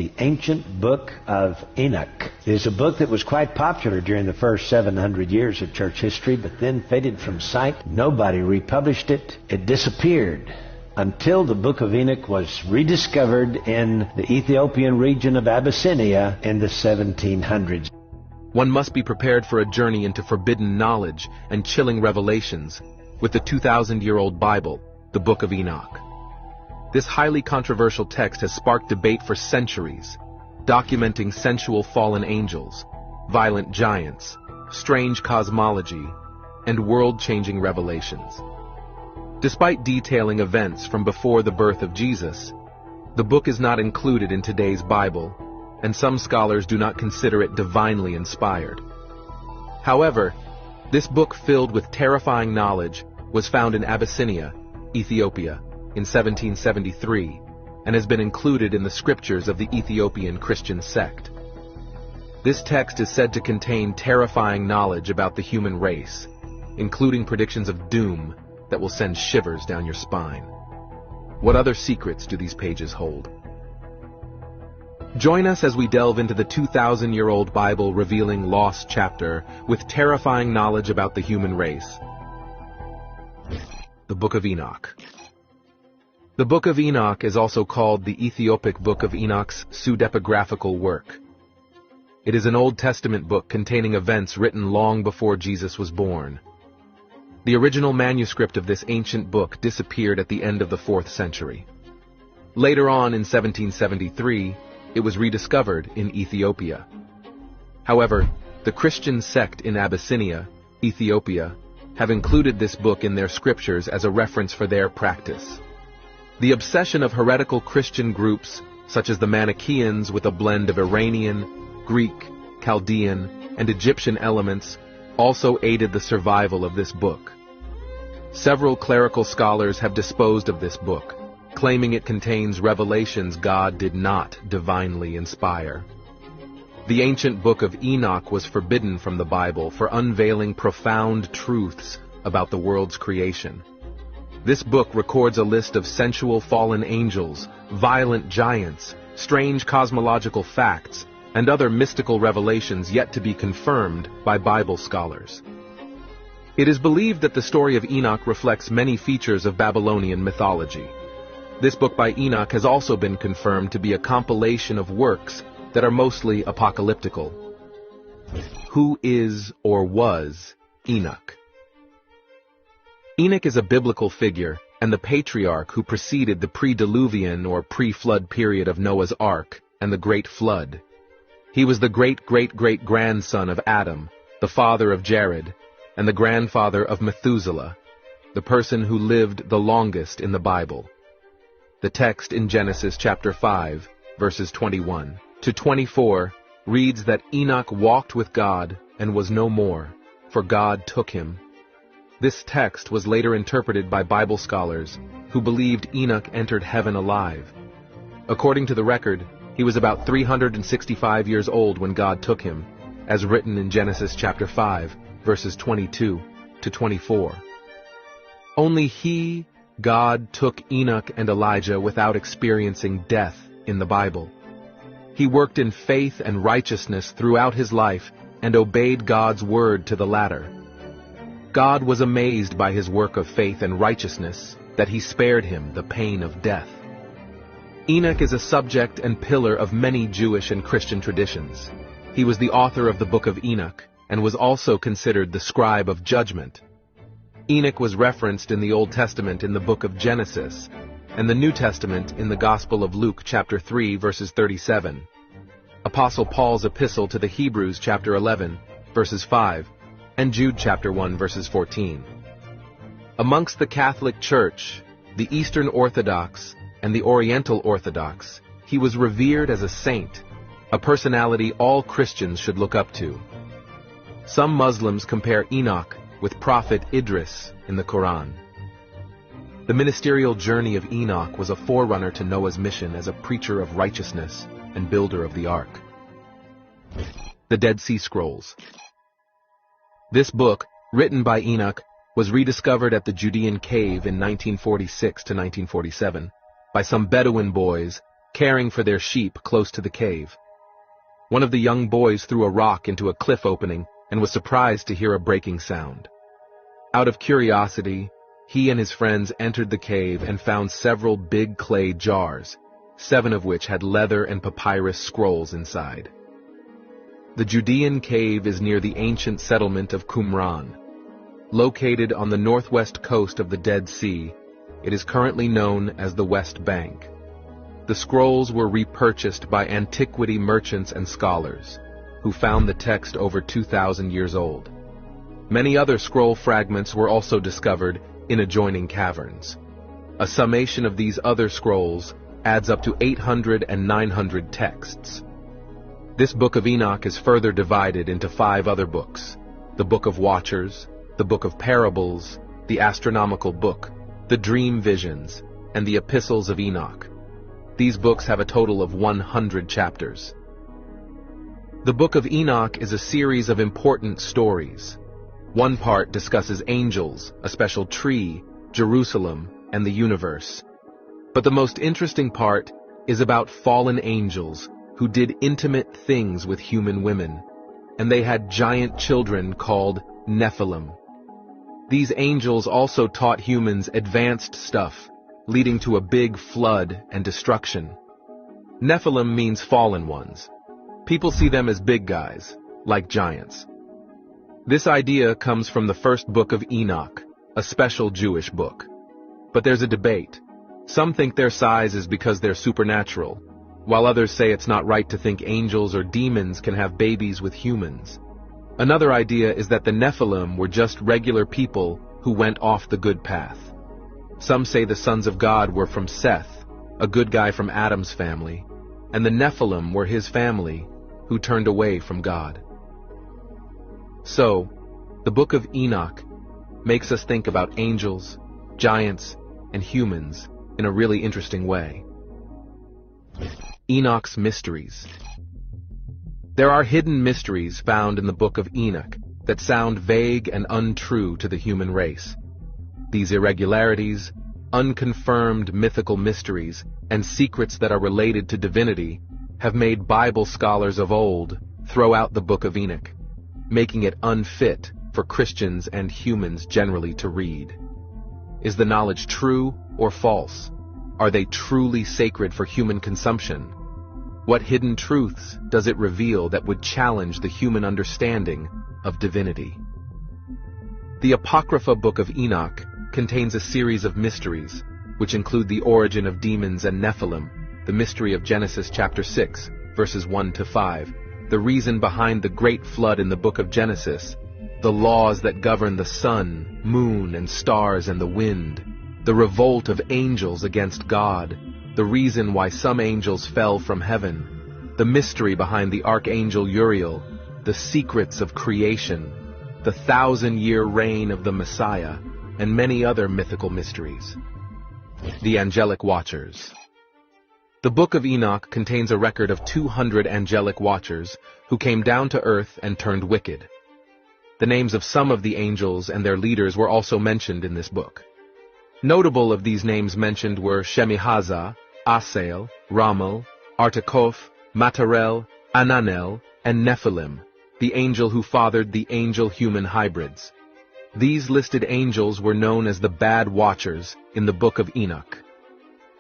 The ancient book of Enoch is a book that was quite popular during the first 700 years of church history, but then faded from sight. Nobody republished it. It disappeared until the book of Enoch was rediscovered in the Ethiopian region of Abyssinia in the 1700s. One must be prepared for a journey into forbidden knowledge and chilling revelations with the 2,000-year-old Bible, the Book of Enoch. This highly controversial text has sparked debate for centuries, documenting sensual fallen angels, violent giants, strange cosmology, and world-changing revelations. Despite detailing events from before the birth of Jesus, the book is not included in today's Bible, and some scholars do not consider it divinely inspired. However, this book filled with terrifying knowledge was found in Abyssinia, Ethiopia, in 1773, and has been included in the scriptures of the Ethiopian Christian sect. This text is said to contain terrifying knowledge about the human race, including predictions of doom that will send shivers down your spine. What other secrets do these pages hold? Join us as we delve into the 2,000-year-old Bible revealing lost chapter with terrifying knowledge about the human race. The Book of Enoch. The Book of Enoch is also called the Ethiopic Book of Enoch's pseudepigraphical work. It is an Old Testament book containing events written long before Jesus was born. The original manuscript of this ancient book disappeared at the end of the 4th century. Later on in 1773, it was rediscovered in Ethiopia. However, the Christian sect in Abyssinia, Ethiopia, have included this book in their scriptures as a reference for their practice. The obsession of heretical Christian groups, such as the Manichaeans with a blend of Iranian, Greek, Chaldean, and Egyptian elements, also aided the survival of this book. Several clerical scholars have disposed of this book, claiming it contains revelations God did not divinely inspire. The ancient book of Enoch was forbidden from the Bible for unveiling profound truths about the world's creation. This book records a list of sensual fallen angels, violent giants, strange cosmological facts, and other mystical revelations yet to be confirmed by Bible scholars. It is believed that the story of Enoch reflects many features of Babylonian mythology. This book by Enoch has also been confirmed to be a compilation of works that are mostly apocalyptical. Who is or was Enoch? Enoch is a biblical figure and the patriarch who preceded the pre-Diluvian or pre-flood period of Noah's Ark and the Great Flood. He was the great-great-great-grandson of Adam, the father of Jared, and the grandfather of Methuselah, the person who lived the longest in the Bible. The text in Genesis chapter 5, verses 21 to 24, reads that Enoch walked with God and was no more, for God took him. This text was later interpreted by Bible scholars who believed Enoch entered heaven alive. According to the record, he was about 365 years old when God took him, as written in Genesis chapter 5, verses 22 to 24. Only he, God, took Enoch and Elijah without experiencing death in the Bible. He worked in faith and righteousness throughout his life and obeyed God's word to the latter. God was amazed by his work of faith and righteousness that he spared him the pain of death. Enoch is a subject and pillar of many Jewish and Christian traditions. He was the author of the Book of Enoch and was also considered the scribe of judgment. Enoch was referenced in the Old Testament in the book of Genesis, and the New Testament in the Gospel of Luke chapter 3 verses 37, Apostle Paul's epistle to the Hebrews chapter 11 verses 5, and Jude chapter 1 verses 14. Amongst the Catholic Church, the Eastern Orthodox, and the Oriental Orthodox, he was revered as a saint, a personality all Christians should look up to. Some Muslims compare Enoch with Prophet Idris in the Quran. The ministerial journey of Enoch was a forerunner to Noah's mission as a preacher of righteousness and builder of the ark. The Dead Sea Scrolls. This book, written by Enoch, was rediscovered at the Judean cave in 1946 to 1947 by some Bedouin boys caring for their sheep close to the cave. One of the young boys threw a rock into a cliff opening and was surprised to hear a breaking sound. Out of curiosity, he and his friends entered the cave and found several big clay jars, 7 of which had leather and papyrus scrolls inside. The Judean cave is near the ancient settlement of Qumran. Located on the northwest coast of the Dead Sea, it is currently known as the West Bank. The scrolls were repurchased by antiquity merchants and scholars, who found the text over 2,000 years old. Many other scroll fragments were also discovered in adjoining caverns. A summation of these other scrolls adds up to 800 and 900 texts. This book of Enoch is further divided into 5 other books: the Book of Watchers, the Book of Parables, the Astronomical Book, the Dream Visions, and the Epistles of Enoch. These books have a total of 100 chapters. The Book of Enoch is a series of important stories. One part discusses angels, a special tree, Jerusalem, and the universe. But the most interesting part is about fallen angels who did intimate things with human women, and they had giant children called Nephilim. These angels also taught humans advanced stuff, leading to a big flood and destruction. Nephilim means fallen ones. People see them as big guys, like giants. This idea comes from the first book of Enoch, a special Jewish book. But there's a debate. Some think their size is because they're supernatural, while others say it's not right to think angels or demons can have babies with humans. Another idea is that the Nephilim were just regular people who went off the good path. Some say the sons of God were from Seth, a good guy from Adam's family, and the Nephilim were his family who turned away from God. So, the book of Enoch makes us think about angels, giants, and humans in a really interesting way. Enoch's mysteries. There are hidden mysteries found in the book of Enoch that sound vague and untrue to the human race. These irregularities, unconfirmed mythical mysteries, and secrets that are related to divinity have made Bible scholars of old throw out the book of Enoch, making it unfit for Christians and humans generally to read. Is the knowledge true or false? Are they truly sacred for human consumption? What hidden truths does it reveal that would challenge the human understanding of divinity? The Apocrypha Book of Enoch contains a series of mysteries, which include the origin of demons and Nephilim, the mystery of Genesis chapter 6, verses 1 to 5, the reason behind the great flood in the book of Genesis, the laws that govern the sun, moon, and stars and the wind, the revolt of angels against God, the reason why some angels fell from heaven, the mystery behind the archangel Uriel, the secrets of creation, the 1,000-year reign of the Messiah, and many other mythical mysteries. The Angelic Watchers. The Book of Enoch contains a record of 200 angelic watchers who came down to earth and turned wicked. The names of some of the angels and their leaders were also mentioned in this book. Notable of these names mentioned were Shemihazah, Asael, Ramal, Artakof, Matarel, Ananel, and Nephilim, the angel who fathered the angel-human hybrids. These listed angels were known as the Bad Watchers in the Book of Enoch.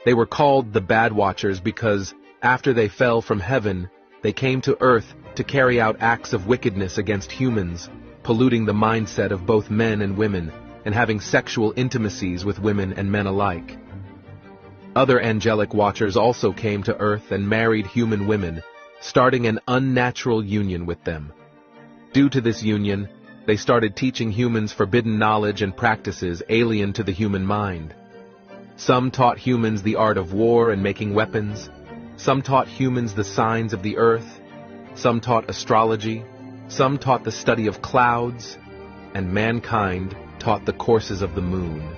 They were called the Bad Watchers because, after they fell from heaven, they came to earth to carry out acts of wickedness against humans, polluting the mindset of both men and women, and having sexual intimacies with women and men alike. Other angelic watchers also came to earth and married human women, starting an unnatural union with them. Due to this union, they started teaching humans forbidden knowledge and practices alien to the human mind. Some taught humans the art of war and making weapons. Some taught humans the signs of the earth. Some taught astrology. Some taught the study of clouds. And mankind taught the courses of the moon.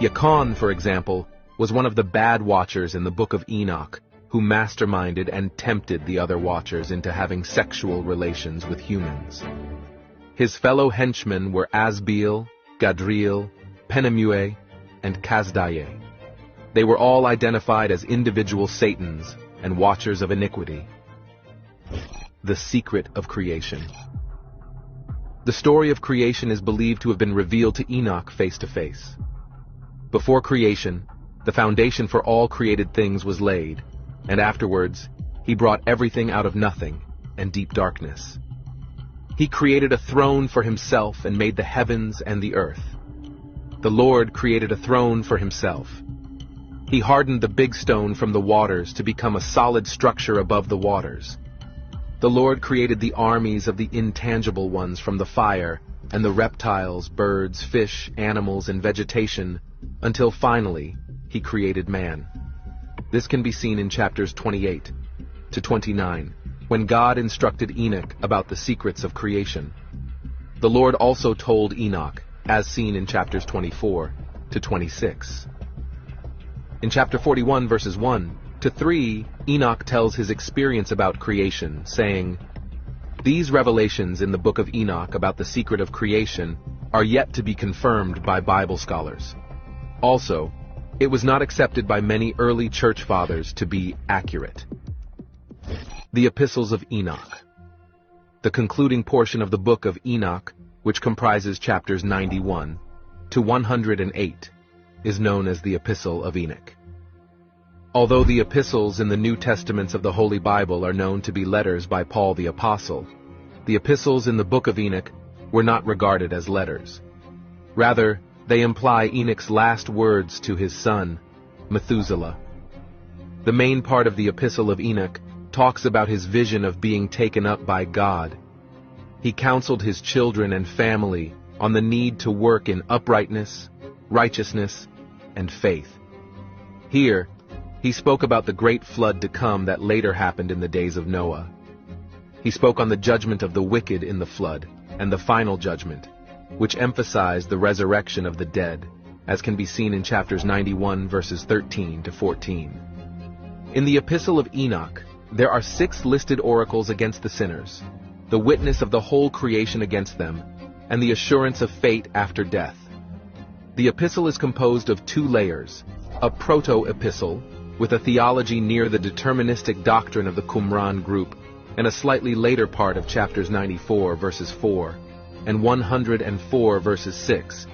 Yacon, for example, was one of the bad watchers in the Book of Enoch, who masterminded and tempted the other watchers into having sexual relations with humans. His fellow henchmen were Asbeel, Gadriel, Penemue, and Kazdaye. They were all identified as individual Satans and watchers of iniquity. The secret of creation. The story of creation is believed to have been revealed to Enoch face to face. Before creation, the foundation for all created things was laid, and afterwards, he brought everything out of nothing and deep darkness. He created a throne for himself and made the heavens and the earth. The Lord created a throne for himself. He hardened the big stone from the waters to become a solid structure above the waters. The Lord created the armies of the intangible ones from the fire, and the reptiles, birds, fish, animals, and vegetation, until finally, he created man. This can be seen in chapters 28 to 29, when God instructed Enoch about the secrets of creation. The Lord also told Enoch, as seen in chapters 24 to 26. In chapter 41, verses 1 to 3, Enoch tells his experience about creation, saying, "These revelations in the book of Enoch about the secret of creation are yet to be confirmed by Bible scholars. Also, it was not accepted by many early church fathers to be accurate." The Epistles of Enoch. The concluding portion of the book of Enoch, which comprises chapters 91 to 108, is known as the Epistle of Enoch. Although the epistles in the New Testaments of the Holy Bible are known to be letters by Paul the Apostle, the epistles in the book of Enoch were not regarded as letters. Rather, they imply Enoch's last words to his son, Methuselah. The main part of the Epistle of Enoch talks about his vision of being taken up by God. He counseled his children and family on the need to work in uprightness, righteousness, and faith. Here, he spoke about the great flood to come that later happened in the days of Noah. He spoke on the judgment of the wicked in the flood and the final judgment, which emphasized the resurrection of the dead, as can be seen in chapters 91, verses 13 to 14. In the Epistle of Enoch, there are 6 listed oracles against the sinners, the witness of the whole creation against them, and the assurance of fate after death. The epistle is composed of 2 layers, a proto-epistle, with a theology near the deterministic doctrine of the Qumran group, and a slightly later part of chapters 94, verses 4, and 104, verses 6.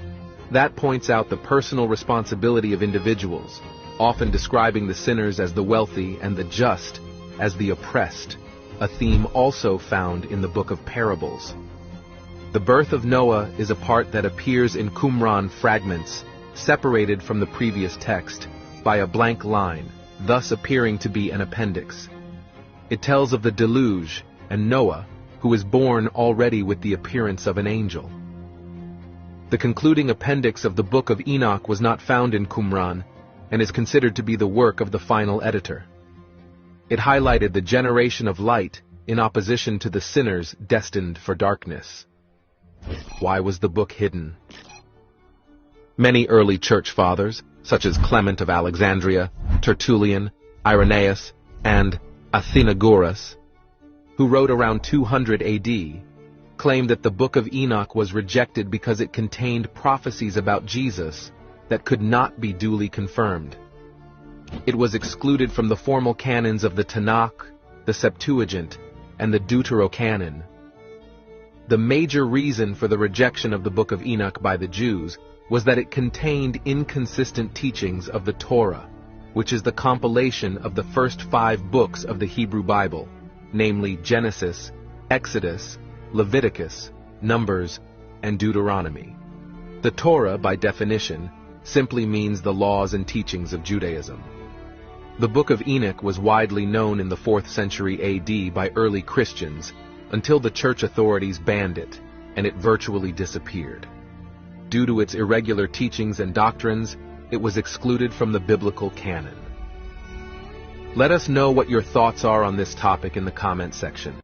That points out the personal responsibility of individuals, often describing the sinners as the wealthy and the just as the oppressed, a theme also found in the book of Parables. The birth of Noah is a part that appears in Qumran fragments, separated from the previous text by a blank line, thus appearing to be an appendix. It tells of the deluge and Noah, who is born already with the appearance of an angel. The concluding appendix of the book of Enoch was not found in Qumran and is considered to be the work of the final editor. It highlighted the generation of light in opposition to the sinners destined for darkness. Why was the book hidden? Many early church fathers, such as Clement of Alexandria, Tertullian, Irenaeus, and Athenagoras, who wrote around 200 AD, claimed that the book of Enoch was rejected because it contained prophecies about Jesus that could not be duly confirmed. It was excluded from the formal canons of the Tanakh, the Septuagint, and the Deuterocanon. The major reason for the rejection of the book of Enoch by the Jews was that it contained inconsistent teachings of the Torah, which is the compilation of the first 5 books of the Hebrew Bible, namely Genesis, Exodus, Leviticus, Numbers, and Deuteronomy. The Torah, by definition, simply means the laws and teachings of Judaism. The book of Enoch was widely known in the 4th century AD by early Christians until the church authorities banned it, and it virtually disappeared. Due to its irregular teachings and doctrines, it was excluded from the biblical canon. Let us know what your thoughts are on this topic in the comment section.